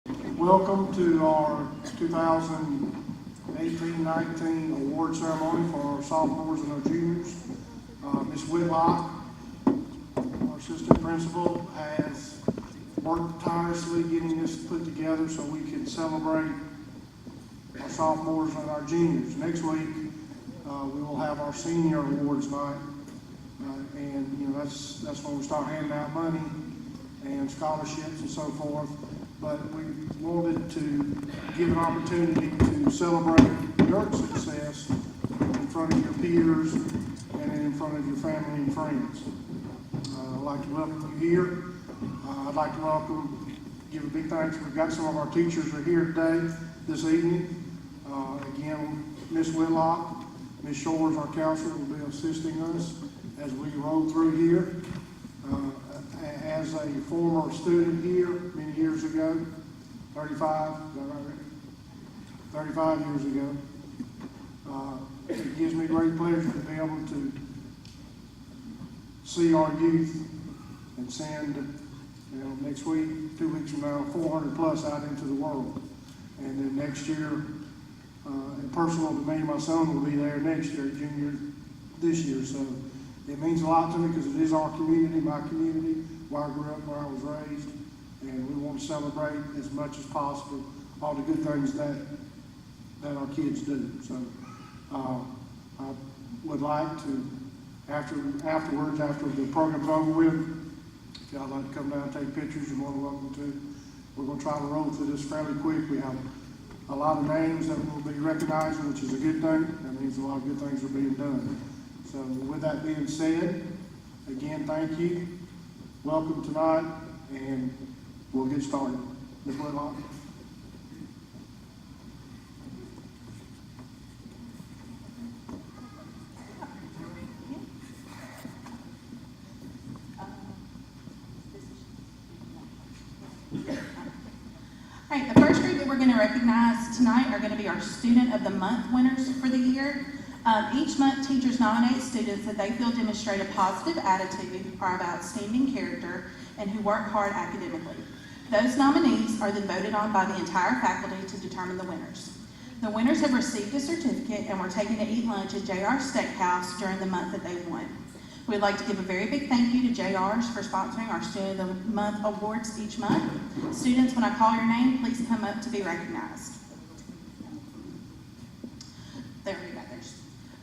Welcome to our 2018-19 award ceremony for our sophomores and our juniors. Ms. Whitlock, our assistant principal, has worked tirelessly getting this put together so we can celebrate our sophomores and our juniors. Next week, we will have our senior awards night, and that's when we start handing out money and scholarships and so forth. But we wanted to give an opportunity to celebrate your success in front of your peers and in front of your family and friends. I'd like to welcome you here. I'd like to give a big thanks. We've got some of our teachers are here today, this evening. Again, Ms. Whitlock, Ms. Shores, our counselor, will be assisting us as we roll through here. As a former student here many years ago, 35, is that right, Rick? 35 years ago, it gives me great pleasure to be able to see our youth and send, next week, 2 weeks from now, 400 plus out into the world. And then next year, and personal to me, my son will be there next year, junior this year. So it means a lot to me because it is our community, my community, where I grew up, where I was raised, and we want to celebrate as much as possible all the good things that our kids do. So I would like to, afterwards, after the program's over with, if y'all like to come down and take pictures, you're more than welcome to. We're going to try to roll through this fairly quick. We have a lot of names that will be recognized, which is a good thing. That means a lot of good things are being done. So with that being said, again, thank you. Welcome tonight, and we'll get started. Ms. Whitlock. All right, the first group that we're going to recognize tonight are going to be our Student of the Month winners for the year. Each month, teachers nominate students that they feel demonstrate a positive attitude, are of outstanding character, and who work hard academically. Those nominees are then voted on by the entire faculty to determine the winners. The winners have received a certificate and were taken to eat lunch at JR Steakhouse during the month that they won. We'd like to give a very big thank you to JR's for sponsoring our Student of the Month awards each month. Students, when I call your name, please come up to be recognized. There we go.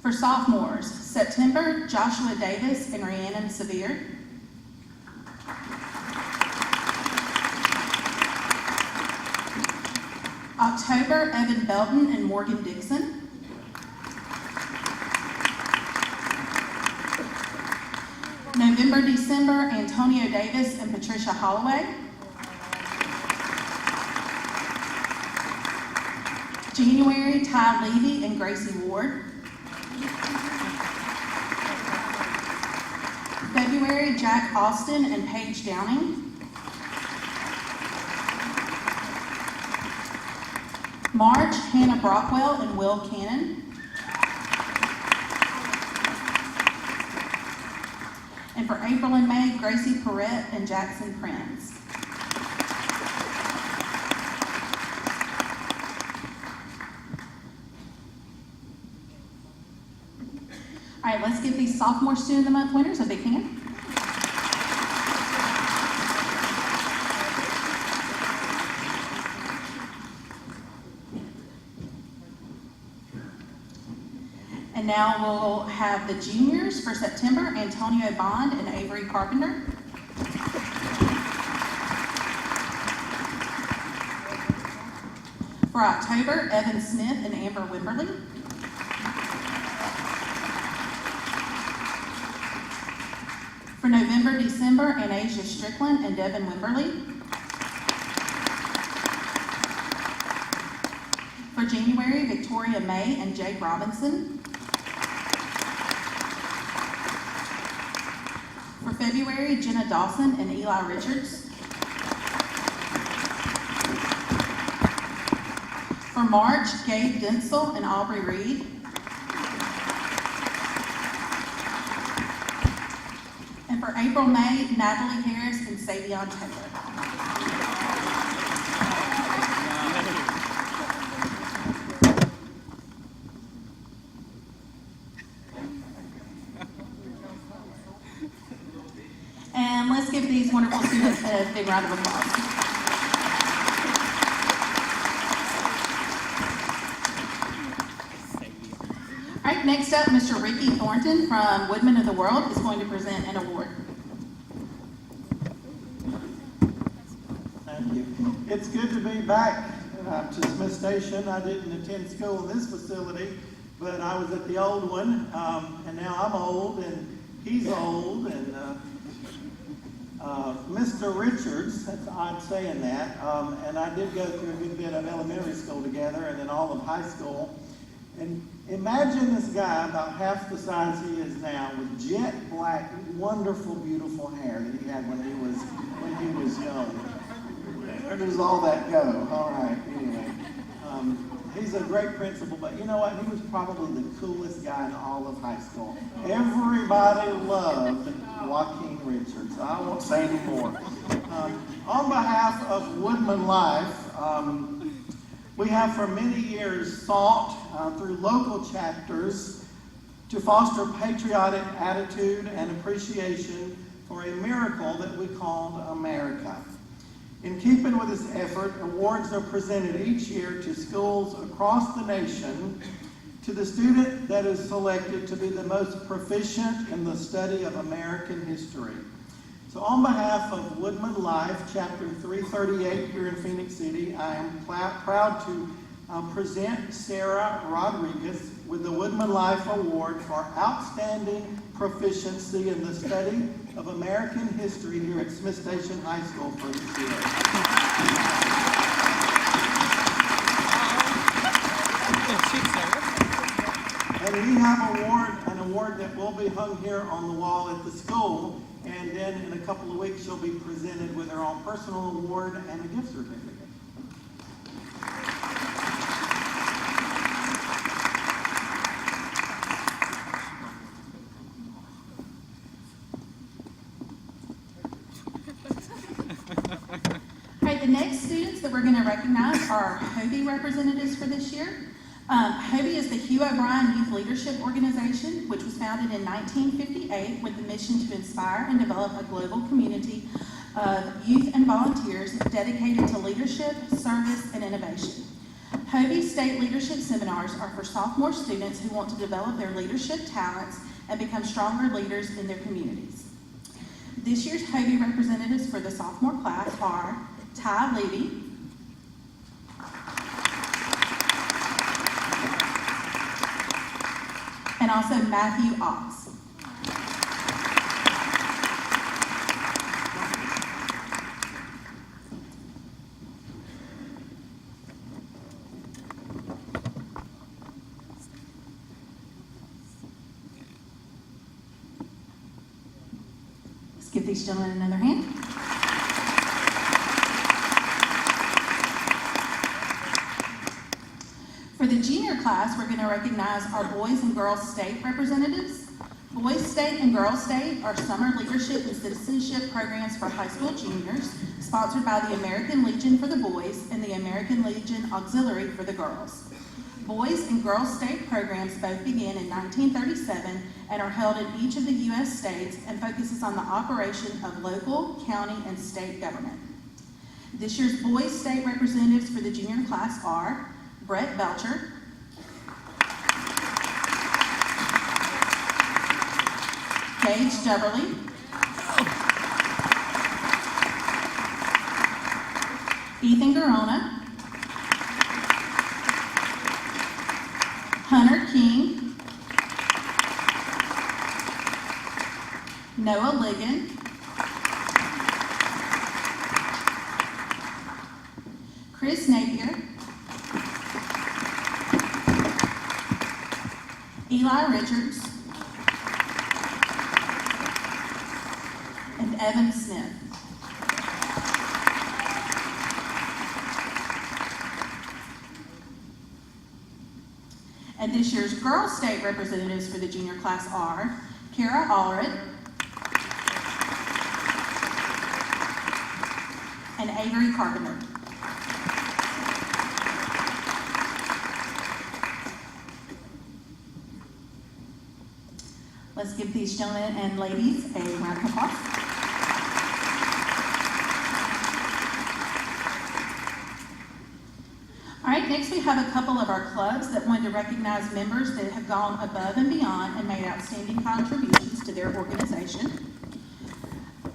For sophomores, September, Joshua Davis and Rhiannon Severe. October, Evan Belton and Morgan Dixon. November, December, Antonio Davis and Patricia Holloway. January, Ty Levy and Gracie Ward. February, Jack Austin and Paige Downing. March, Hannah Brockwell and Will Cannon. And for April and May, Gracie Perrette and Jackson Prince. All right, let's give these sophomore Student of the Month winners a big hand. And now we'll have the juniors for September, Antonio Bond and Avery Carpenter. For October, Evan Smith and Amber Wimberly. For November, December, Anasia Strickland and Devin Wimberly. For January, Victoria May and Jake Robinson. For February, Jenna Dawson and Eli Richards. For March, Gabe Densel and Aubrey Reed. And for April, May, Natalie Harris and Savion Taylor. a big round of applause. All right, next up, Mr. Ricky Thornton from Woodman of the World is going to present an award. Thank you. It's good to be back to Smith Station. I didn't attend school in this facility, but I was at the old one, and now I'm old, and he's old, and Mr. Richards, that's odd saying that, and I did go through a good bit of elementary school together, and then all of high school. And imagine this guy about half the size he is now with jet black, wonderful, beautiful hair that he had when he was young. Where does all that go? All right, anyway. He's a great principal, but you know what? He was probably the coolest guy in all of high school. Everybody loved Joaquin Richards. I won't say any more. On behalf of Woodman Life, we have for many years sought through local chapters to foster patriotic attitude and appreciation for a miracle that we called America. In keeping with this effort, awards are presented each year to schools across the nation to the student that is selected to be the most proficient in the study of American history. So on behalf of Woodman Life, Chapter 338 here in Phoenix City, I am proud to present Sarah Rodriguez with the Woodman Life Award for Outstanding Proficiency in the Study of American History here at Smith Station High School for this year. And we have an award that will be hung here on the wall at the school, and then in a couple of weeks she'll be presented with her own personal award and a gift certificate. The next students that we're going to recognize are Hobie representatives for this year. Hobie is the Hugh O'Brien Youth Leadership Organization, which was founded in 1958 with the mission to inspire and develop a global community of youth and volunteers dedicated to leadership, service, and innovation. Hobie's state leadership seminars are for sophomore students who want to develop their leadership talents and become stronger leaders in their communities. This year's Hobie representatives for the sophomore class are Ty Levy, and also Matthew Ox. Let's give these gentlemen another hand. For the junior class, we're going to recognize our Boys and Girls State representatives. Boys State and Girls State are summer leadership and citizenship programs for high school juniors, sponsored by the American Legion for the boys and the American Legion Auxiliary for the girls. Boys and Girls State programs both began in 1937 and are held in each of the U.S. states and focuses on the operation of local, county, and state government. This year's Boys State representatives for the junior class are Brett Belcher, Gage Jubberly, Ethan Garona, Hunter King, Noah Ligon, Chris Napier, Eli Richards, and Evan Smith. And this year's Girls State representatives for the junior class are Kara Allred and Avery Carpenter. Let's give these gentlemen and ladies a round of applause. All right, next we have a couple of our clubs that wanted to recognize members that have gone above and beyond and made outstanding contributions to their organization.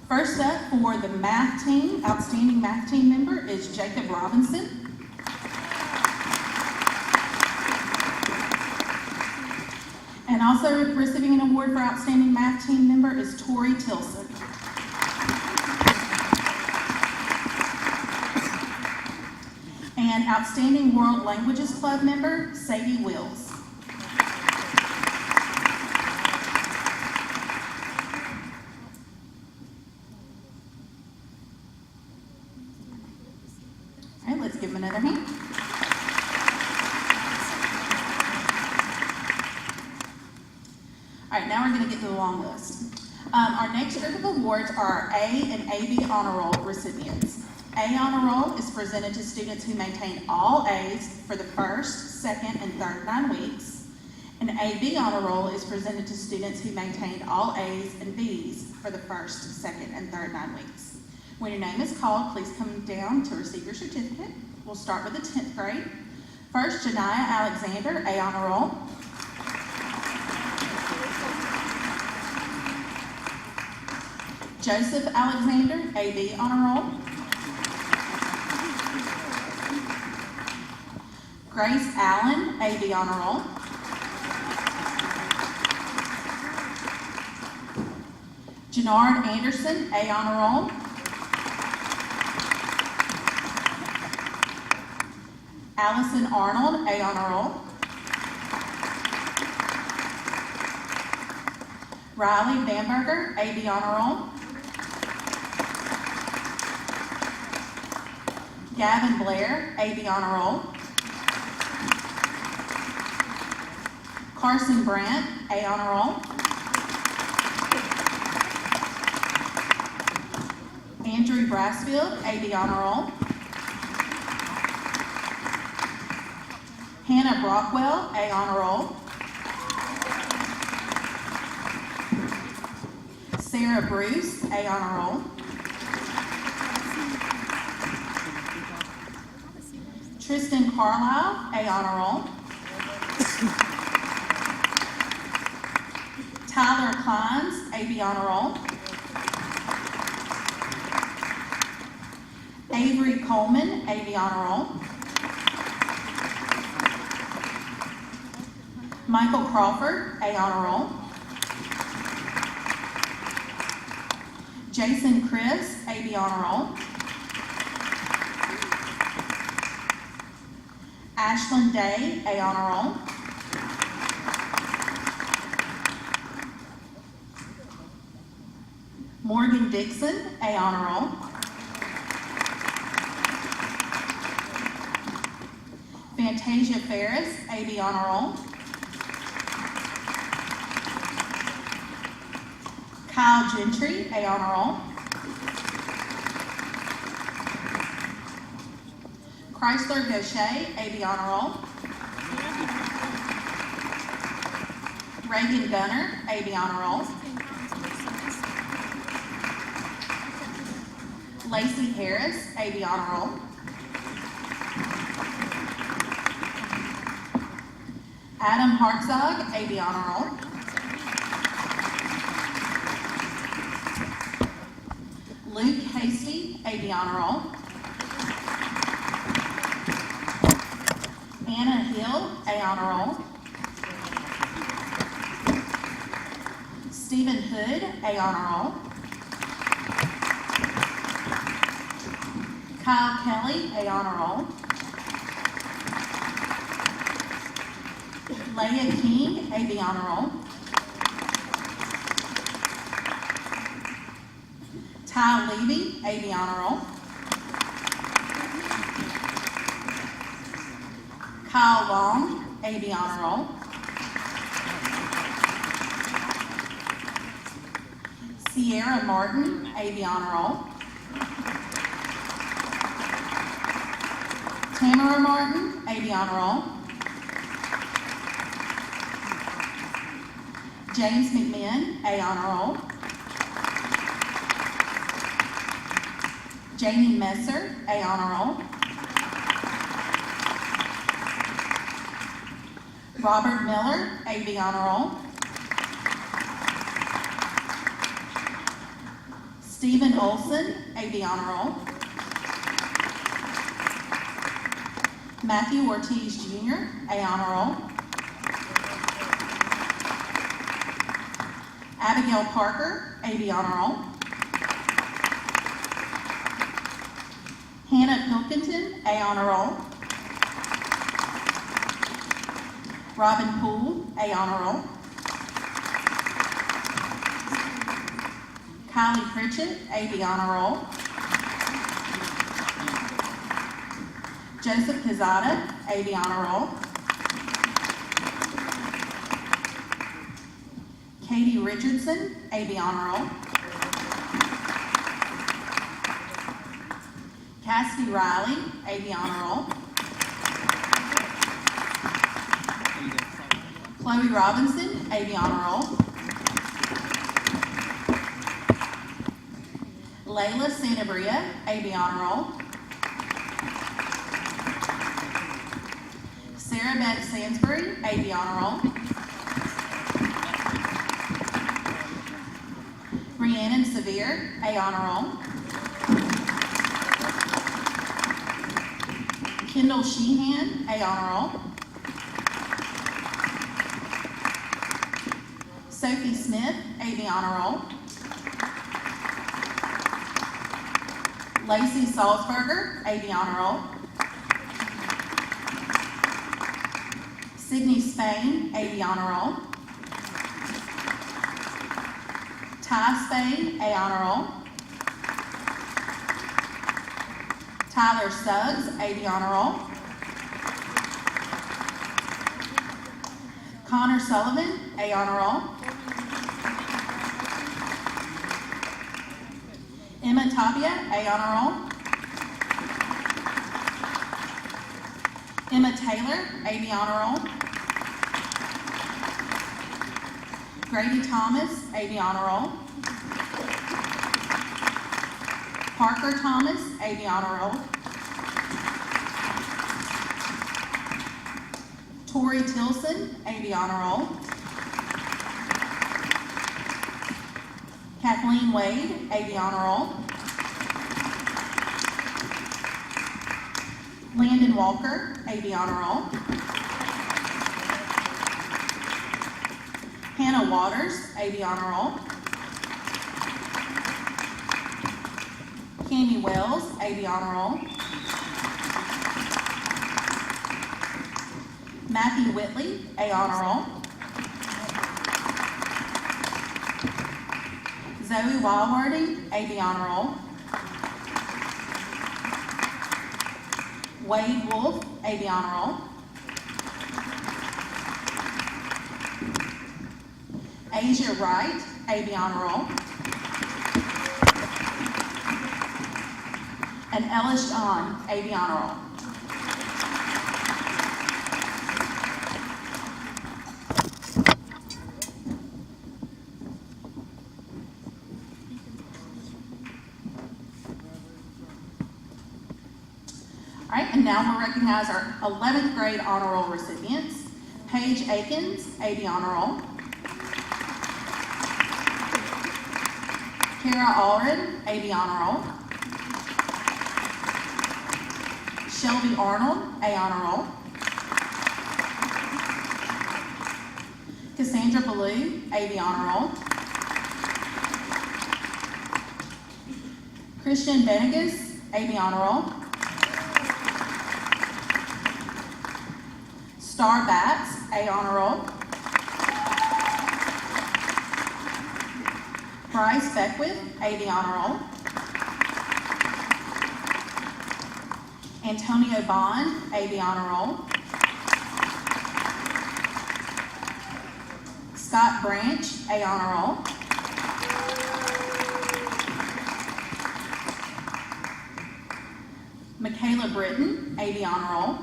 First up for the math team, outstanding math team member is Jacob Robinson. And also receiving an award for outstanding math team member is Tori Tilson. And outstanding World Languages Club member, Sadie Wills. All right, let's give them another hand. All right, now we're going to get to the long list. Our next group of awards are our A and AB Honor Roll recipients. A Honor Roll is presented to students who maintain all A's for the first, second, and third 9 weeks. And AB Honor Roll is presented to students who maintained all A's and B's for the first, second, and third 9 weeks. When your name is called, please come down to receive your certificate. We'll start with the 10th grade. First, Janiah Alexander, A Honor Roll. Joseph Alexander, AB Honor Roll. Grace Allen, AB Honor Roll. Jannard Anderson, A Honor Roll. Allison Arnold, A Honor Roll. Riley Bamberger, AB Honor Roll. Gavin Blair, AB Honor Roll. Carson Brandt, A Honor Roll. Andrew Brassfield, AB Honor Roll. Hannah Brockwell, A Honor Roll. Sarah Bruce, A Honor Roll. Tristan Carlisle, A Honor Roll. Tyler Kleins, AB Honor Roll. Avery Coleman, AB Honor Roll. Michael Crawford, A Honor Roll. Jason Chris, AB Honor Roll. Ashlyn Day, A Honor Roll. Morgan Dixon, A Honor Roll. Fantasia Ferris, AB Honor Roll. Kyle Gentry, A Honor Roll. Chrysler Gaucher, AB Honor Roll. Reagan Gunner, AB Honor Roll. Lacey Harris, AB Honor Roll. Adam Hartzog, AB Honor Roll. Luke Hasty, AB Honor Roll. Anna Hill, A Honor Roll. Stephen Hood, A Honor Roll. Kyle Kelly, A Honor Roll. Leah King, AB Honor Roll. Ty Levy, AB Honor Roll. Kyle Long, AB Honor Roll. Sierra Martin, AB Honor Roll. Tamara Martin, AB Honor Roll. James McMinn, A Honor Roll. Jamie Messer, A Honor Roll. Robert Miller, AV Honor Roll. Stephen Olson, AV Honor Roll. Matthew Ortiz Jr., A Honor Roll. Abigail Parker, AV Honor Roll. Hannah Pilkington, A Honor Roll. Robin Poole, A Honor Roll. Kylie Pritchett, AV Honor Roll. Joseph Pizzotta, AV Honor Roll. Katie Richardson, AV Honor Roll. Cassidy Riley, AV Honor Roll. Chloe Robinson, AV Honor Roll. Layla Santabria, AV Honor Roll. Sarah Beth Sansbury, AV Honor Roll. Rhiannon Severe, A Honor Roll. Kendall Sheehan, A Honor Roll. Sophie Smith, AV Honor Roll. Lacey Salzberger, AV Honor Roll. Sydney Spain, AV Honor Roll. Ty Spain, A Honor Roll. Tyler Suggs, AV Honor Roll. Connor Sullivan, A Honor Roll. Emma Tapia, A Honor Roll. Emma Taylor, AV Honor Roll. Grady Thomas, AV Honor Roll. Parker Thomas, AV Honor Roll. Tori Tilson, AV Honor Roll. Kathleen Wade, AV Honor Roll. Landon Walker, AV Honor Roll. Hannah Waters, AV Honor Roll. Cami Wells, AV Honor Roll. Matthew Whitley, A Honor Roll. Zoe Walworthy, AV Honor Roll. Wade Wolf, AV Honor Roll. Asia Wright, AV Honor Roll. And Ellis John, AV Honor Roll. All right, and now we'll recognize our 11th grade honor roll recipients. Paige Akins, AV Honor Roll. Kara Allred, AV Honor Roll. Shelby Arnold, A Honor Roll. Cassandra Ballou, AV Honor Roll. Christian Benegas, AV Honor Roll. Star Batts, A Honor Roll. Bryce Beckwith, AV Honor Roll. Antonio Bond, AV Honor Roll. Scott Branch, A Honor Roll. Michaela Britton, AV Honor Roll.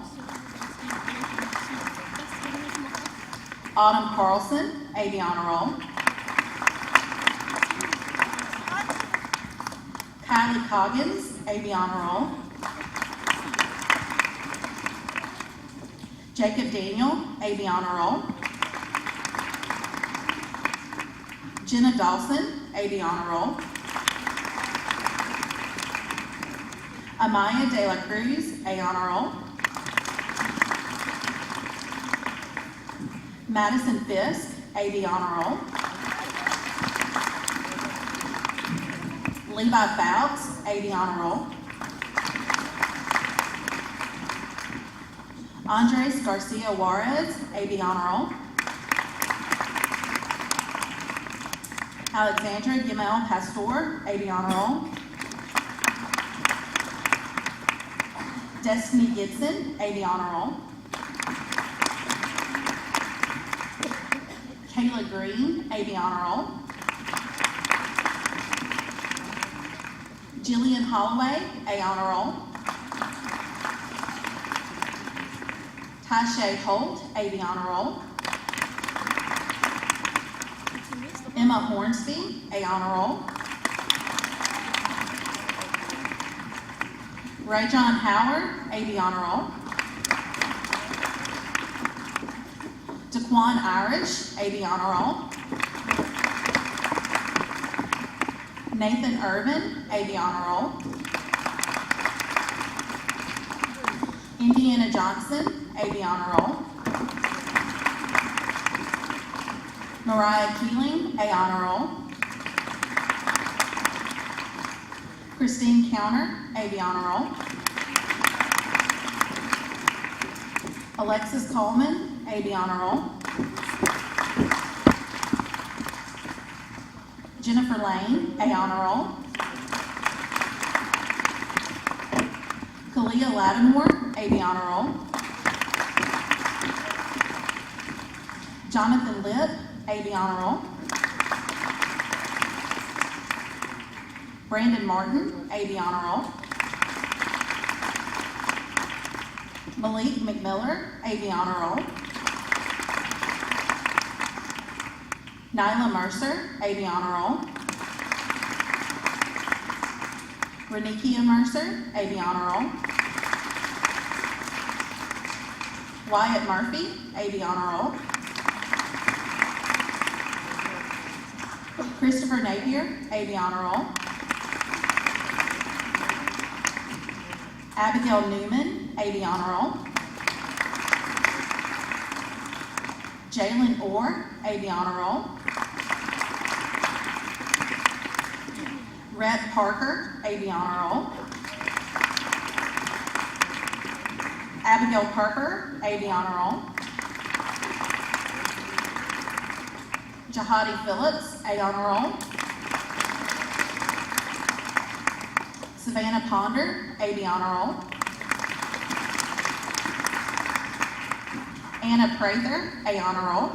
Autumn Carlson, AV Honor Roll. Kylie Coggins, AV Honor Roll. Jacob Daniel, AB Honor Roll. Jenna Dawson, AB Honor Roll. Amaya De La Cruz, A Honor Roll. Madison Fisk, AB Honor Roll. Levi Fouts, AB Honor Roll. Andres Garcia Juarez, AB Honor Roll. Alexandra Gimel Pastor, AB Honor Roll. Destiny Gibson, AB Honor Roll. Kayla Green, AB Honor Roll. Jillian Holloway, A Honor Roll. Tasha Holt, AB Honor Roll. Emma Hornsby, A Honor Roll. Ray John Howard, AB Honor Roll. Daquan Irish, AB Honor Roll. Nathan Irvin, AB Honor Roll. Indiana Johnson, AB Honor Roll. Mariah Keeling, A Honor Roll. Christine Counter, AB Honor Roll. Alexis Coleman, AB Honor Roll. Jennifer Lane, A Honor Roll. Kalia Lattimore, AB Honor Roll. Jonathan Lipp, AB Honor Roll. Brandon Martin, AB Honor Roll. Malik McMiller, AB Honor Roll. Nyla Mercer, AB Honor Roll. Renikia Mercer, AB Honor Roll. Wyatt Murphy, AB Honor Roll. Christopher Napier, AB Honor Roll. Abigail Newman, AB Honor Roll. Jalen Orr, AB Honor Roll. Rhett Parker, AB Honor Roll. Abigail Parker, AB Honor Roll. Jahadi Phillips, A Honor Roll. Savannah Ponder, AB Honor Roll. Anna Prather, A Honor Roll.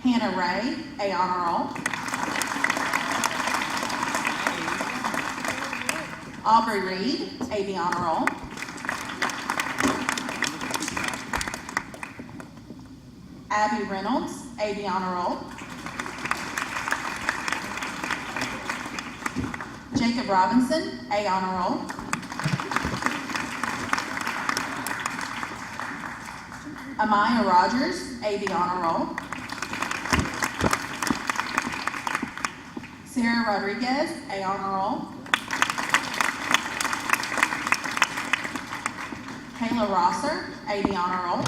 Hannah Ray, A Honor Roll. Aubrey Reed, AB Honor Roll. Abby Reynolds, AB Honor Roll. Jacob Robinson, A Honor Roll. Amaya Rogers, AB Honor Roll. Sarah Rodriguez, A Honor Roll. Kayla Rosser, AB Honor Roll.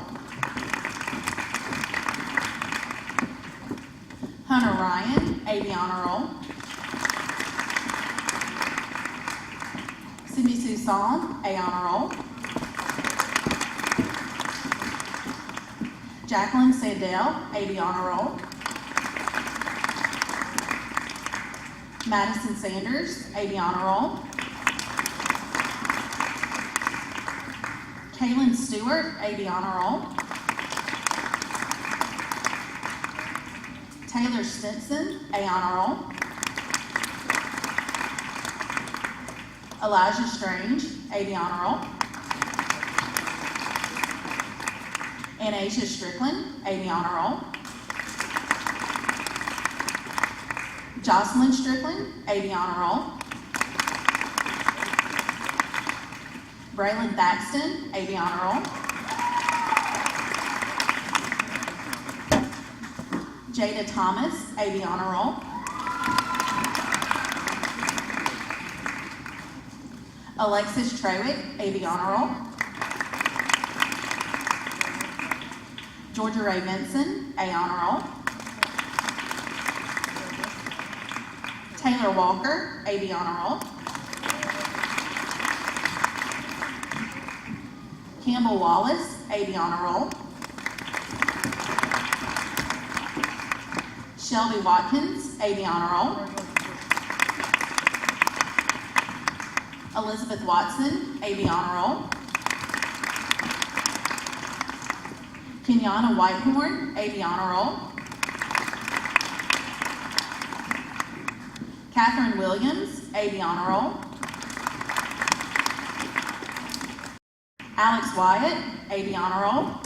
Hunter Ryan, AB Honor Roll. Cindy Sue Psalm, A Honor Roll. Jacqueline Sandell, AB Honor Roll. Madison Sanders, AB Honor Roll. Kaylin Stewart, AB Honor Roll. Taylor Stinson, A Honor Roll. Elijah Strange, AB Honor Roll. Anasia Strickland, AB Honor Roll. Jocelyn Strickland, AB Honor Roll. Braylon Thaxton, AV Honor Roll. Jada Thomas, AV Honor Roll. Alexis Trewick, AV Honor Roll. Georgia Ray Vinson, A Honor Roll. Taylor Walker, AV Honor Roll. Campbell Wallace, AV Honor Roll. Shelby Watkins, AV Honor Roll. Elizabeth Watson, AV Honor Roll. Kenyana Whitehorn, AV Honor Roll. Catherine Williams, AV Honor Roll. Alex Wyatt, AV Honor Roll.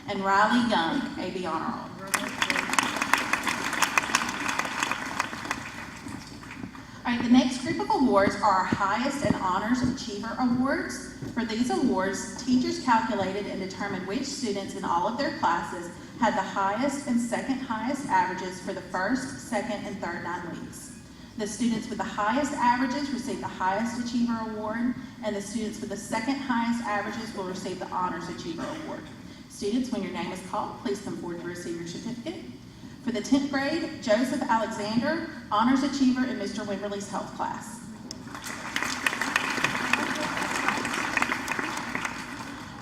And Riley Young, AV Honor Roll. All right, the next group of awards are our highest and honors achiever awards. For these awards, teachers calculated and determined which students in all of their classes had the highest and second highest averages for the first, second, and third 9 weeks. The students with the highest averages receive the highest achiever award, and the students with the second highest averages will receive the honors achiever award. Students, when your name is called, please come forward to receive your certificate. For the 10th grade, Joseph Alexander, honors achiever in Mr. Wimberly's health class.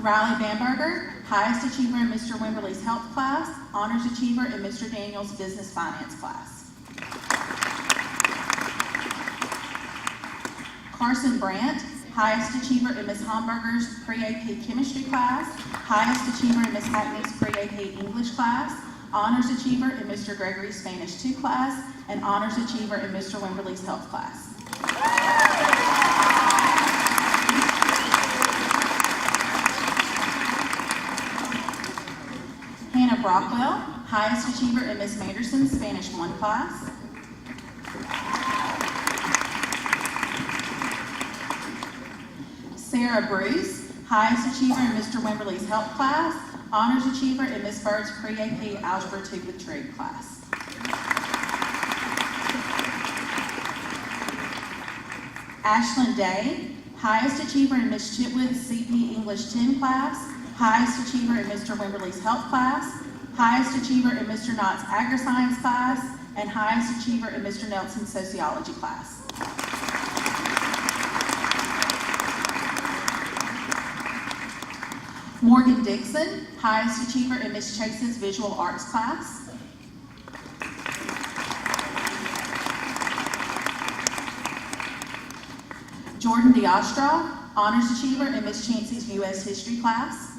Riley Bamberger, highest achiever in Mr. Wimberly's health class, honors achiever in Mr. Daniel's business finance class. Carson Brandt, highest achiever in Ms. Homberger's pre-AP chemistry class, highest achiever in Ms. Hackney's pre-AP English class, honors achiever in Mr. Gregory's Spanish 2 class, and honors achiever in Mr. Wimberly's health class. Hannah Brockwell, highest achiever in Ms. Manderson's Spanish 1 class. Sarah Bruce, highest achiever in Mr. Wimberly's health class, honors achiever in Ms. Bird's pre-AP Algebra 2 with Trig class. Ashlyn Day, highest achiever in Ms. Chitwood's CP English 10 class, highest achiever in Mr. Wimberly's health class, highest achiever in Mr. Knott's Agri-Science class, and highest achiever in Mr. Nelson's Sociology class. Morgan Dixon, highest achiever in Ms. Chase's Visual Arts class. Jordan Diostra, honors achiever in Ms. Chancey's U.S. History class.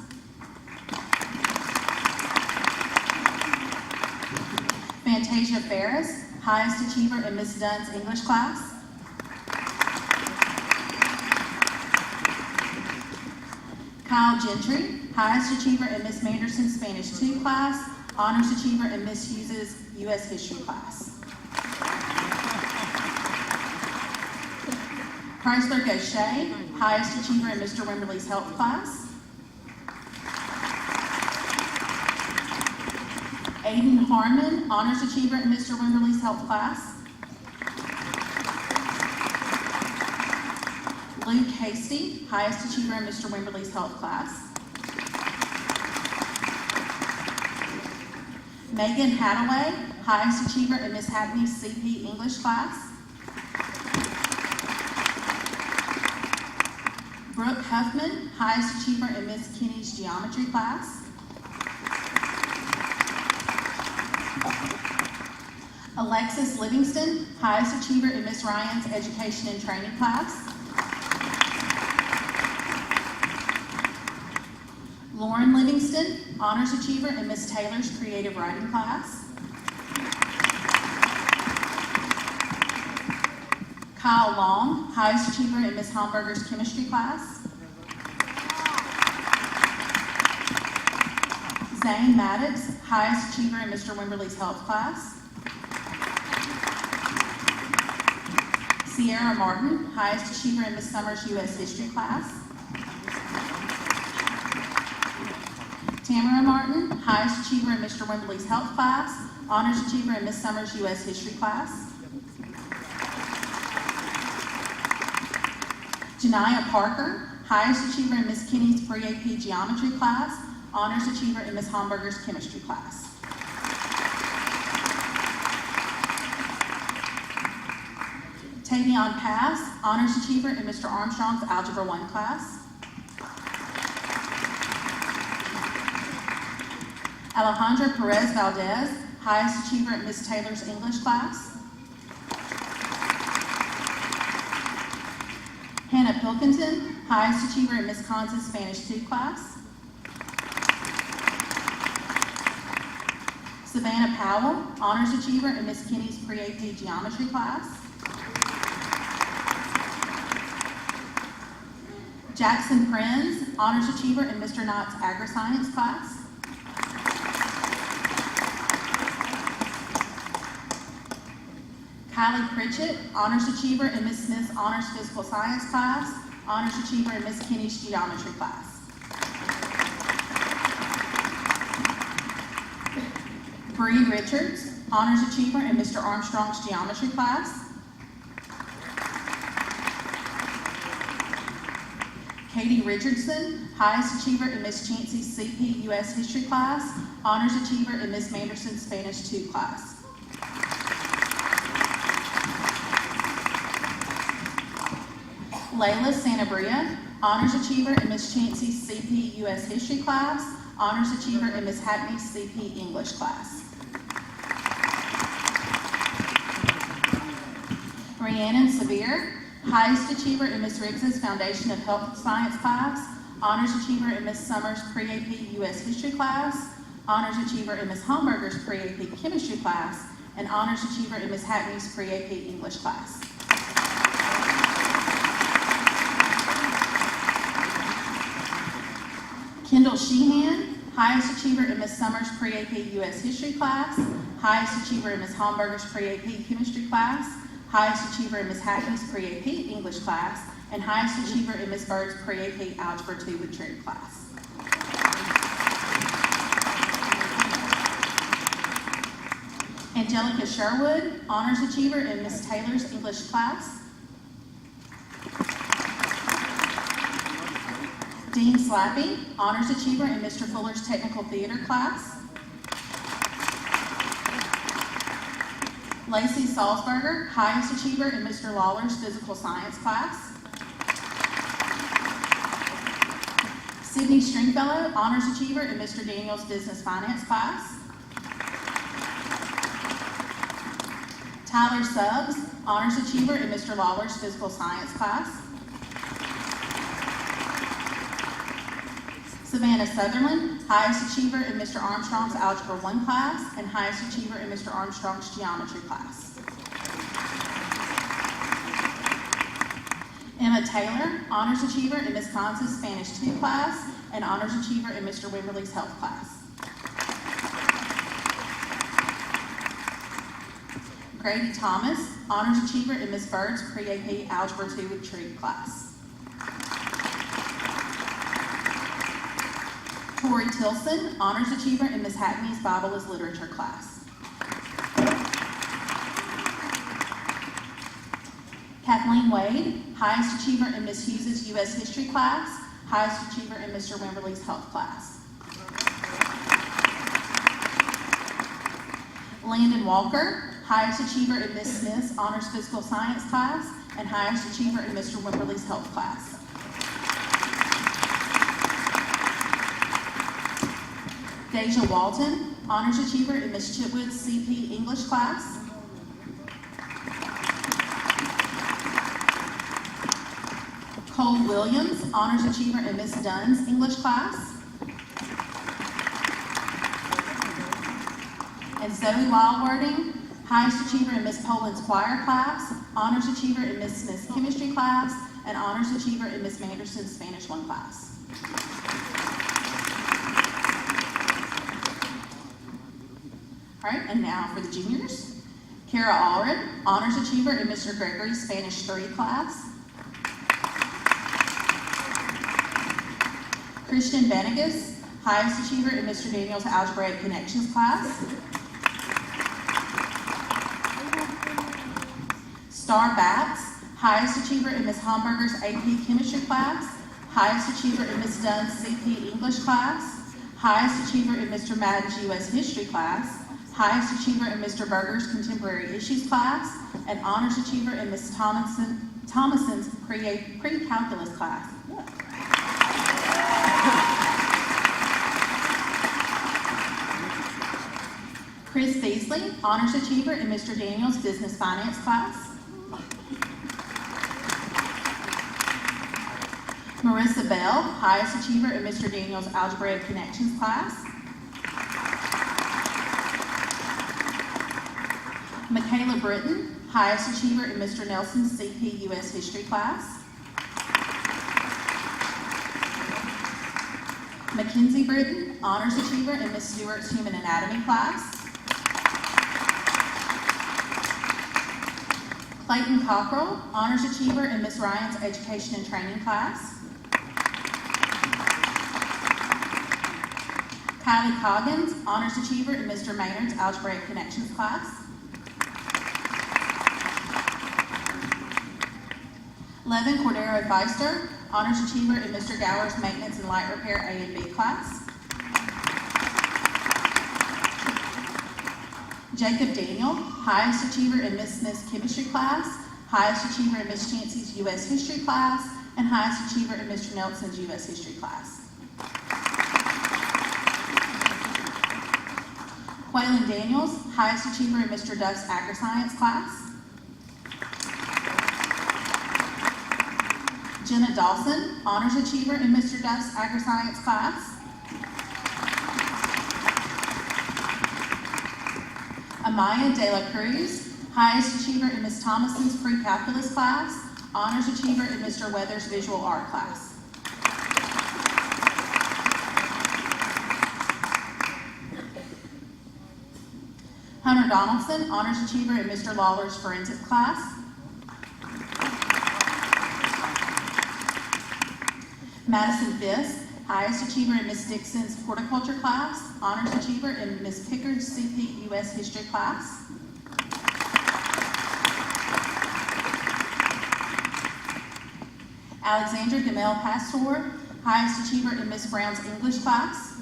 Fantasia Ferris, highest achiever in Ms. Dunn's English class. Kyle Gentry, highest achiever in Ms. Manderson's Spanish 2 class, honors achiever in Ms. Hughes's U.S. History class. Chrysler Gaucher, highest achiever in Mr. Wimberly's health class. Aiden Harmon, honors achiever in Mr. Wimberly's health class. Luke Hasty, highest achiever in Mr. Wimberly's health class. Megan Hadaway, highest achiever in Ms. Hackney's CP English class. Brooke Huffman, highest achiever in Ms. Kinney's geometry class. Alexis Livingston, highest achiever in Ms. Ryan's education and training class. Lauren Livingston, honors achiever in Ms. Taylor's creative writing class. Kyle Long, highest achiever in Ms. Homberger's chemistry class. Zane Maddox, highest achiever in Mr. Wimberly's health class. Sierra Martin, highest achiever in Miss Summers' U.S. History class. Tamara Martin, highest achiever in Mr. Wimberly's Health class, honors achiever in Miss Summers' U.S. History class. Janiyah Parker, highest achiever in Miss Kinney's Pre-AP Geometry class, honors achiever in Miss Homburger's Chemistry class. Tavion Pass, honors achiever in Mr. Armstrong's Algebra 1 class. Alejandra Perez Valdez, highest achiever in Miss Taylor's English class. Hannah Pilkington, highest achiever in Miss Conz's Spanish 2 class. Savannah Powell, honors achiever in Miss Kinney's Pre-AP Geometry class. Jackson Prinz, honors achiever in Mr. Knott's Agri-Science class. Kylie Pritchett, honors achiever in Miss Smith's Honors Physical Science class, honors achiever in Miss Kinney's Geometry class. Bree Richards, honors achiever in Mr. Armstrong's Geometry class. Katie Richardson, highest achiever in Miss Chancey's CP U.S. History class, honors achiever in Miss Manderson's Spanish 2 class. Layla Santabria, honors achiever in Miss Chancey's CP U.S. History class, honors achiever in Miss Hackney's CP English class. Rhiannon Severe, highest achiever in Miss Riggs's Foundation of Health Science class, honors achiever in Miss Summers' Pre-AP U.S. History class, honors achiever in Miss Homburger's Pre-AP Chemistry class, and honors achiever in Miss Hackney's Pre-AP English class. Kendall Sheehan, highest achiever in Miss Summers' Pre-AP U.S. History class, highest achiever in Miss Homburger's Pre-AP Chemistry class, highest achiever in Miss Hackney's Pre-AP English class, and highest achiever in Miss Bird's Pre-AP Algebra 2 with Trig class. Angelica Sherwood, honors achiever in Miss Taylor's English class. Dean Slappy, honors achiever in Mr. Fuller's Technical Theater class. Lacey Salzberger, highest achiever in Mr. Lawler's Physical Science class. Sydney Stringfellow, honors achiever in Mr. Daniel's Business Finance class. Tyler Stubbs, honors achiever in Mr. Lawler's Physical Science class. Savannah Sutherland, highest achiever in Mr. Armstrong's Algebra 1 class, and highest achiever in Mr. Armstrong's Geometry class. Emma Taylor, honors achiever in Miss Conz's Spanish 2 class, and honors achiever in Mr. Wimberly's Health class. Grady Thomas, honors achiever in Miss Bird's Pre-AP Algebra 2 with Trig class. Tori Tilson, honors achiever in Miss Hackney's Bible as Literature class. Kathleen Wade, highest achiever in Miss Hughes's U.S. History class, highest achiever in Mr. Wimberly's Health class. Landon Walker, highest achiever in Miss Smith's Honors Physical Science class, and highest achiever in Mr. Wimberly's Health class. Deja Walton, honors achiever in Miss Chitwood's CP English class. Cole Williams, honors achiever in Miss Dunn's English class. And Zoe Wildwording, highest achiever in Miss Poland's Choir class, honors achiever in Miss Smith's Chemistry class, and honors achiever in Miss Manderson's Spanish 1 class. All right, and now for the juniors. Kara Allred, Honors Achiever in Mr. Gregory's Spanish 3 class. Christian Benegas, Highest Achiever in Mr. Daniel's Algebraic Connections class. Star Batts, Highest Achiever in Ms. Homburger's AP Chemistry class. Highest Achiever in Ms. Dunn's CP English class. Highest Achiever in Mr. Madden's US History class. Highest Achiever in Mr. Berger's Contemporary Issues class. And Honors Achiever in Ms. Thomason's Pre-Calculus class. Chris Beasley, Honors Achiever in Mr. Daniel's Business Finance class. Marissa Bell, Highest Achiever in Mr. Daniel's Algebraic Connections class. Michaela Britton, Highest Achiever in Mr. Nelson's CP US History class. Mackenzie Britton, Honors Achiever in Ms. Stewart's Human Anatomy class. Clayton Cockrell, Honors Achiever in Ms. Ryan's Education and Training class. Kylie Coggins, Honors Achiever in Mr. Maynard's Algebraic Connections class. Levin Cordero Feister, Honors Achiever in Mr. Gower's Maintenance and Light Repair A and B class. Jacob Daniel, Highest Achiever in Ms. Smith's Chemistry class. Highest Achiever in Ms. Chancey's US History class. And Highest Achiever in Mr. Nelson's US History class. Quaylen Daniels, Highest Achiever in Mr. Duff's Agri-Science class. Jenna Dawson, Honors Achiever in Mr. Duff's Agri-Science class. Amaya De La Cruz, Highest Achiever in Ms. Thomason's Pre-Calculus class. Honors Achiever in Mr. Weathers' Visual Art class. Hunter Donaldson, Honors Achiever in Mr. Lawler's Forensics class. Madison Fisk, Highest Achiever in Ms. Dixon's Horticulture class. Honors Achiever in Ms. Pickard's CP US History class. Alexandra Gamel Pastor, Highest Achiever in Ms. Brown's English class.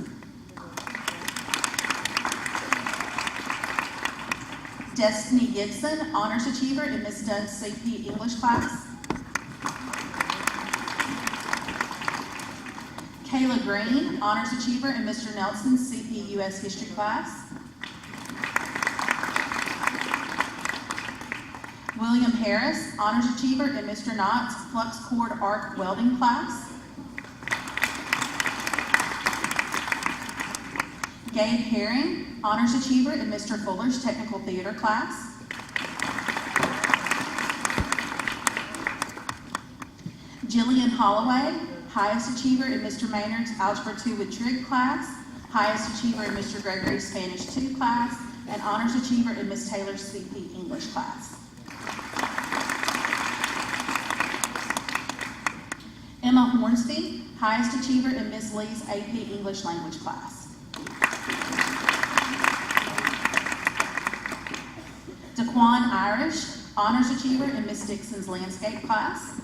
Destiny Gibson, Honors Achiever in Ms. Dunn's CP English class. Kayla Green, Honors Achiever in Mr. Nelson's CP US History class. William Harris, Honors Achiever in Mr. Knott's Flux Cord Arc Welding class. Gabe Herring, Honors Achiever in Mr. Fuller's Technical Theater class. Jillian Holloway, Highest Achiever in Mr. Maynard's Algebra 2 with Trig class. Highest Achiever in Mr. Gregory's Spanish 2 class. And Honors Achiever in Ms. Taylor's CP English class. Emma Hornsby, Highest Achiever in Ms. Lee's AP English Language class. Daquan Irish, Honors Achiever in Ms. Dixon's Landscape class.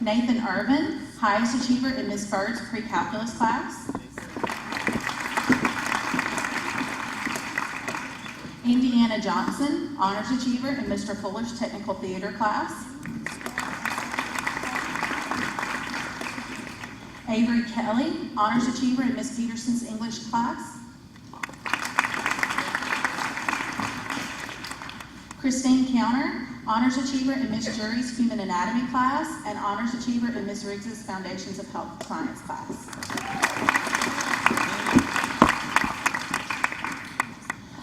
Nathan Irvin, Highest Achiever in Ms. Bird's Pre-Calculus class. Indiana Johnson, Honors Achiever in Mr. Fuller's Technical Theater class. Avery Kelly, Honors Achiever in Ms. Peterson's English class. Christine Counter, Honors Achiever in Ms. Jury's Human Anatomy class, and Honors Achiever in Ms. Riggs's Foundations of Health Science class.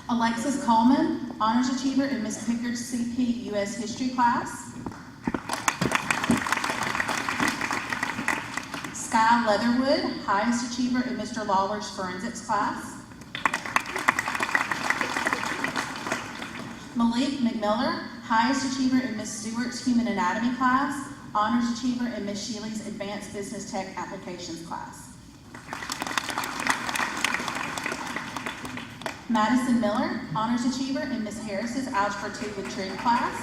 Alexis Coleman, Honors Achiever in Ms. Pickard's CP US History class. Sky Leatherwood, Highest Achiever in Mr. Lawler's Forensics class. Malik McMiller, highest achiever in Miss Stewart's Human Anatomy class, honors achiever in Miss Shealy's Advanced Business Tech Applications class. Madison Miller, honors achiever in Miss Harris's Algebra 2 with Trig class.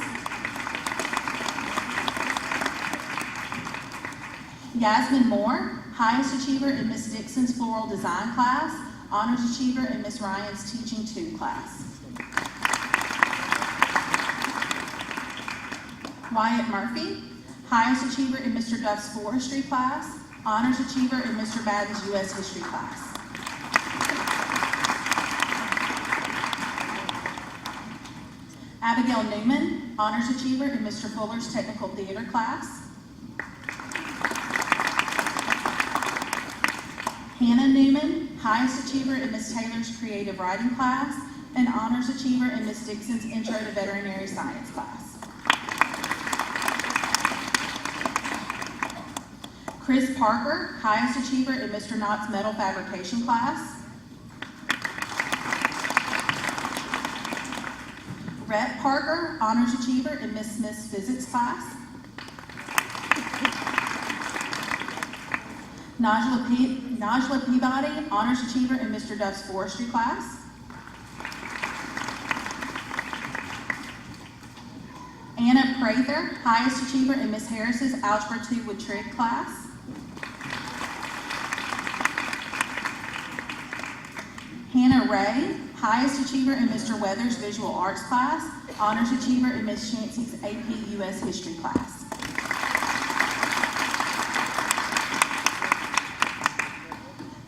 Yasmin Moore, highest achiever in Miss Dixon's Floral Design class, honors achiever in Miss Ryan's Teaching 2 class. Wyatt Murphy, highest achiever in Mr. Duff's Forestry class, honors achiever in Mr. Madden's U.S. History class. Abigail Newman, honors achiever in Mr. Fuller's Technical Theater class. Hannah Newman, highest achiever in Miss Taylor's Creative Writing class, and honors achiever in Miss Dixon's Intro to Veterinary Science class. Chris Parker, highest achiever in Mr. Knott's Metal Fabrication class. Rhett Parker, honors achiever in Miss Smith's Physics class. Najla Peabody, honors achiever in Mr. Duff's Forestry class. Anna Prather, highest achiever in Miss Harris's Algebra 2 with Trig class. Hannah Ray, highest achiever in Mr. Weathers' Visual Arts class, honors achiever in Miss Chancey's AP U.S. History class.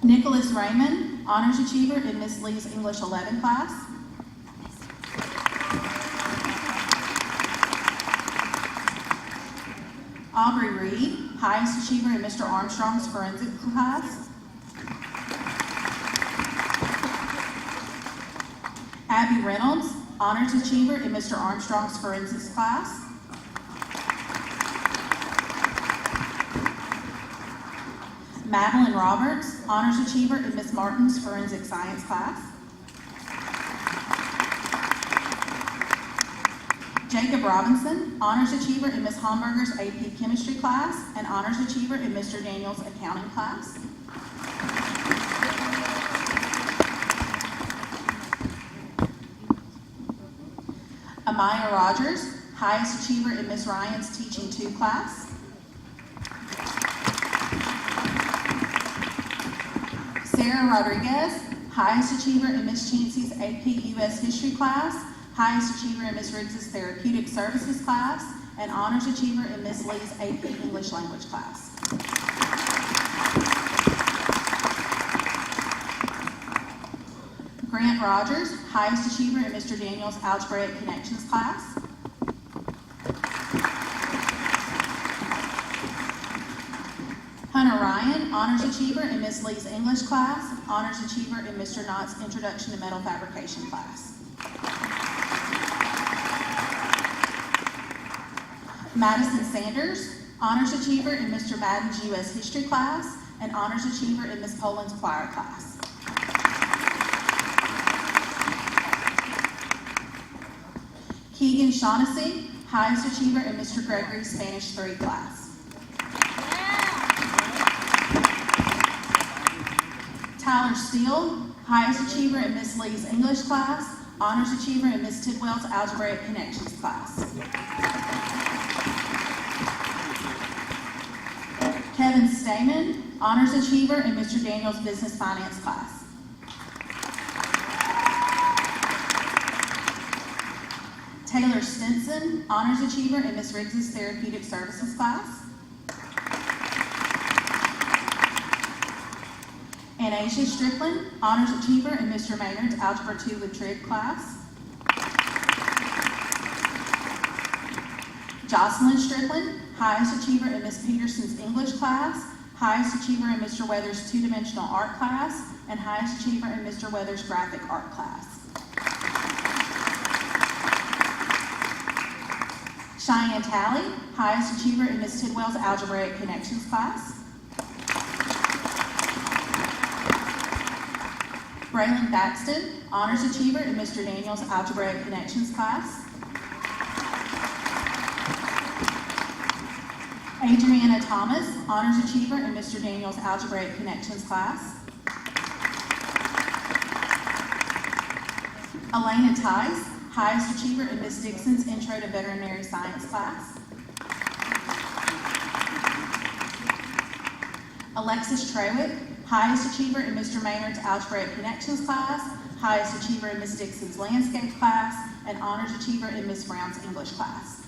Nicholas Raymond, honors achiever in Miss Lee's English 11 class. Aubrey Reed, highest achiever in Mr. Armstrong's Forensic class. Abby Reynolds, honors achiever in Mr. Armstrong's Forensics class. Madeline Roberts, honors achiever in Miss Martin's Forensic Science class. Jacob Robinson, honors achiever in Miss Homburger's AP Chemistry class, and honors achiever in Mr. Daniel's Accounting class. Amaya Rogers, highest achiever in Miss Ryan's Teaching 2 class. Sarah Rodriguez, highest achiever in Miss Chancey's AP U.S. History class, highest achiever in Miss Riggs's Therapeutic Services class, and honors achiever in Miss Lee's AP English Language class. Grant Rogers, highest achiever in Mr. Daniel's Algebraic Connections class. Hunter Ryan, honors achiever in Miss Lee's English class, honors achiever in Mr. Knott's Introduction to Metal Fabrication class. Madison Sanders, honors achiever in Mr. Madden's U.S. History class, and honors achiever in Miss Poland's Choir class. Keegan Shaughnessy, highest achiever in Mr. Gregory's Spanish 3 class. Tyler Steele, highest achiever in Miss Lee's English class, honors achiever in Miss Tidwell's Algebraic Connections class. Kevin Stamen, honors achiever in Mr. Daniel's Business Finance class. Taylor Stinson, honors achiever in Miss Riggs's Therapeutic Services class. Anasia Strickland, honors achiever in Mr. Maynard's Algebra 2 with Trig class. Jocelyn Strickland, highest achiever in Miss Peterson's English class, highest achiever in Mr. Weathers' Two-Dimensional Art class, and highest achiever in Mr. Weathers' Graphic Art class. Cheyenne Talley, highest achiever in Miss Tidwell's Algebraic Connections class. Braylon Thaxton, Honors Achiever in Mr. Daniels' Algebraic Connections class. Adriana Thomas, Honors Achiever in Mr. Daniels' Algebraic Connections class. Elena Tice, Highest Achiever in Ms. Dixon's Intro to Veterinary Science class. Alexis Trewick, Highest Achiever in Mr. Maynard's Algebraic Connections class, Highest Achiever in Ms. Dixon's Landscape class, and Honors Achiever in Ms. Brown's English class.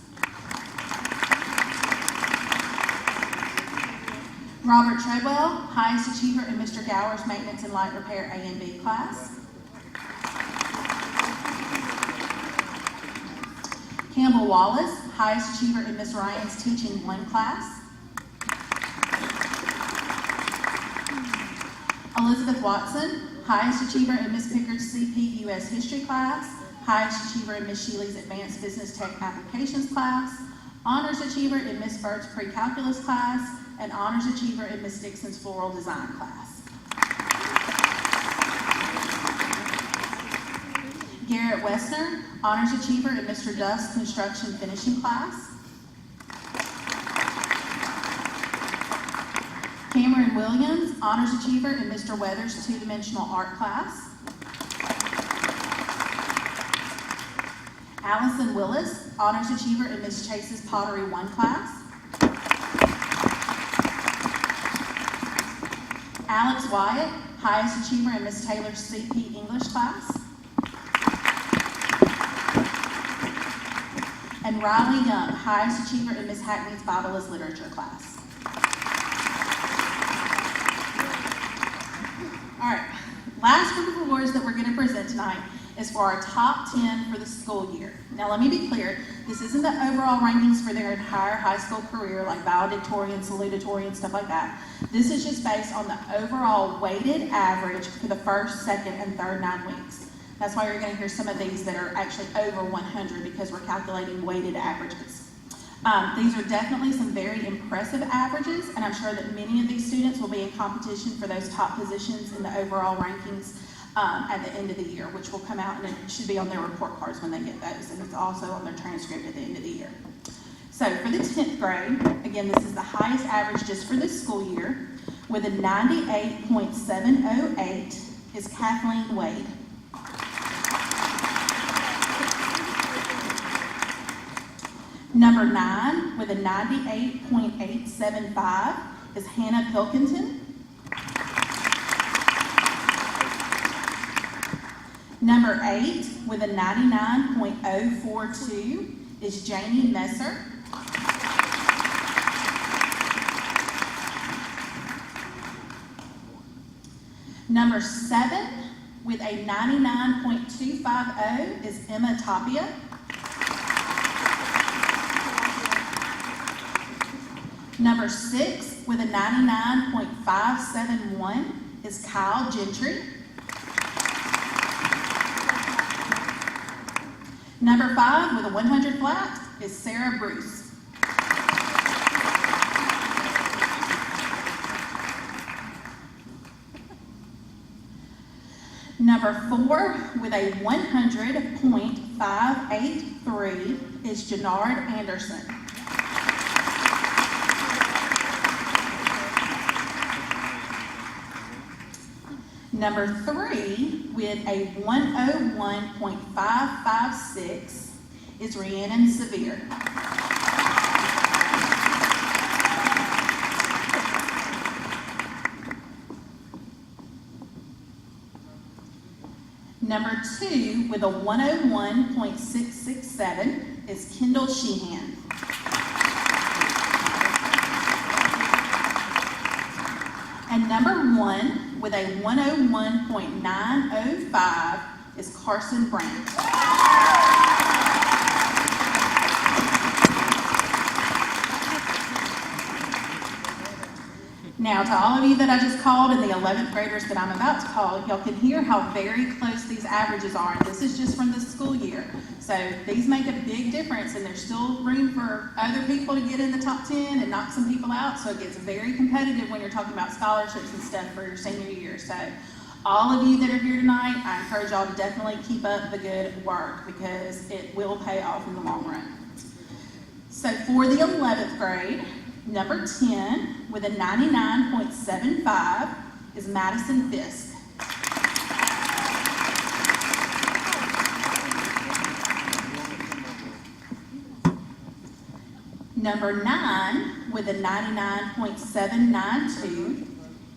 Robert Treadwell, Highest Achiever in Mr. Gower's Maintenance and Light Repair A and B class. Campbell Wallace, Highest Achiever in Ms. Ryan's Teaching 1 class. Elizabeth Watson, Highest Achiever in Ms. Pickard's CP US History class, Highest Achiever in Ms. Shealy's Advanced Business Tech Applications class, Honors Achiever in Ms. Bird's Pre-Calculus class, and Honors Achiever in Ms. Dixon's Floral Design class. Garrett Westner, Honors Achiever in Mr. Duff's Construction Finishing class. Cameron Williams, Honors Achiever in Mr. Weathers' Two-Dimensional Art class. Allison Willis, Honors Achiever in Ms. Chase's Pottery 1 class. Alex Wyatt, Highest Achiever in Ms. Taylor's CP English class. And Riley Young, Highest Achiever in Ms. Hackney's Bible as Literature class. All right, last group of awards that we're going to present tonight is for our top 10 for the school year. Now let me be clear, this isn't the overall rankings for their entire high school career, like valedictorian, salutatorian, stuff like that. This is just based on the overall weighted average for the first, second, and third 9 weeks. That's why you're going to hear some of these that are actually over 100 because we're calculating weighted averages. These are definitely some very impressive averages, and I'm sure that many of these students will be in competition for those top positions in the overall rankings at the end of the year, which will come out, and it should be on their report cards when they get those, and it's also on their transcript at the end of the year. So for the 10th grade, again, this is the highest average just for this school year, with a 98.708 is Kathleen Wade. Number 9 with a 98.875 is Hannah Pilkington. Number 8 with a 99.042 is Jamie Messer. Number 7 with a 99.250 is Emma Tapia. Number 6 with a 99.571 is Kyle Gentry. Number 5 with a 100 flat is Sarah Bruce. Number 4 with a 100.583 is Jannard Anderson. Number 3 with a 101.556 is Rhiannon Severe. Number 2 with a 101.667 is Kendall Sheehan. And number 1 with a 101.905 is Carson Brandt. Now, to all of you that I just called and the 11th graders that I'm about to call, y'all can hear how very close these averages are. And this is just from the school year. So these make a big difference, and there's still room for other people to get in the top 10 and knock some people out. So it gets very competitive when you're talking about scholarships and stuff for your senior year. So All of you that are here tonight, I encourage y'all to definitely keep up the good work because it will pay off in the long run. So for the 11th grade, number 10 with a 99.75 is Madison Fisk. Number 9 with a 99.792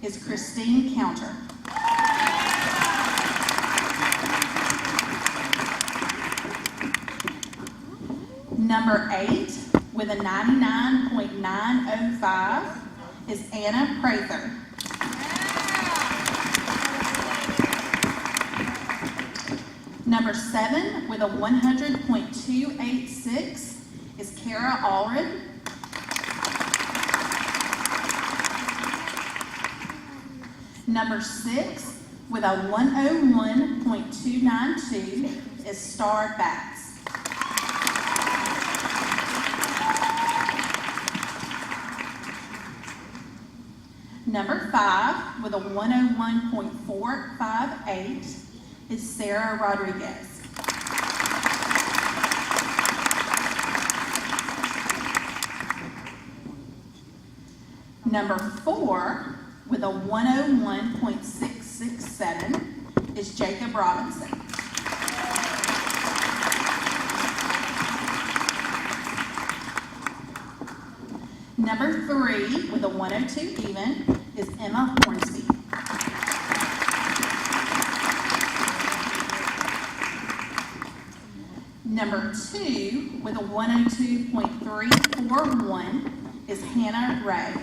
is Christine Counter. Number 8 with a 99.905 is Anna Prather. Number 7 with a 100.286 is Kara Allred. Number 6 with a 101.292 is Star Batts. Number 5 with a 101.458 is Sarah Rodriguez. Number 4 with a 101.667 is Jacob Robinson. Number 3 with a 102 even is Emma Hornsby. Number 2 with a 102.341 is Hannah Ray.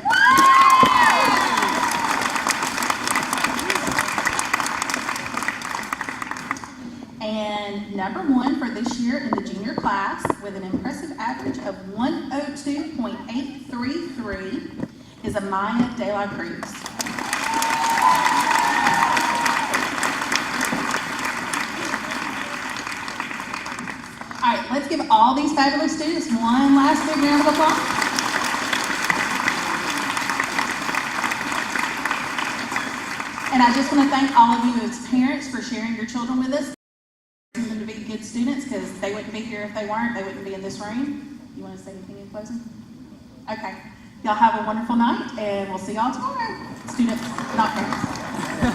And number 1 for this year in the junior class with an impressive average of 102.833 is Amaya De La Cruz. All right, let's give all these fabulous students one last big round of applause. And I just want to thank all of you as parents for sharing your children with us. Them to be good students because they wouldn't be here if they weren't. They wouldn't be in this room. You want to say anything in closing? Okay. Y'all have a wonderful night, and we'll see y'all tomorrow. Students, not parents.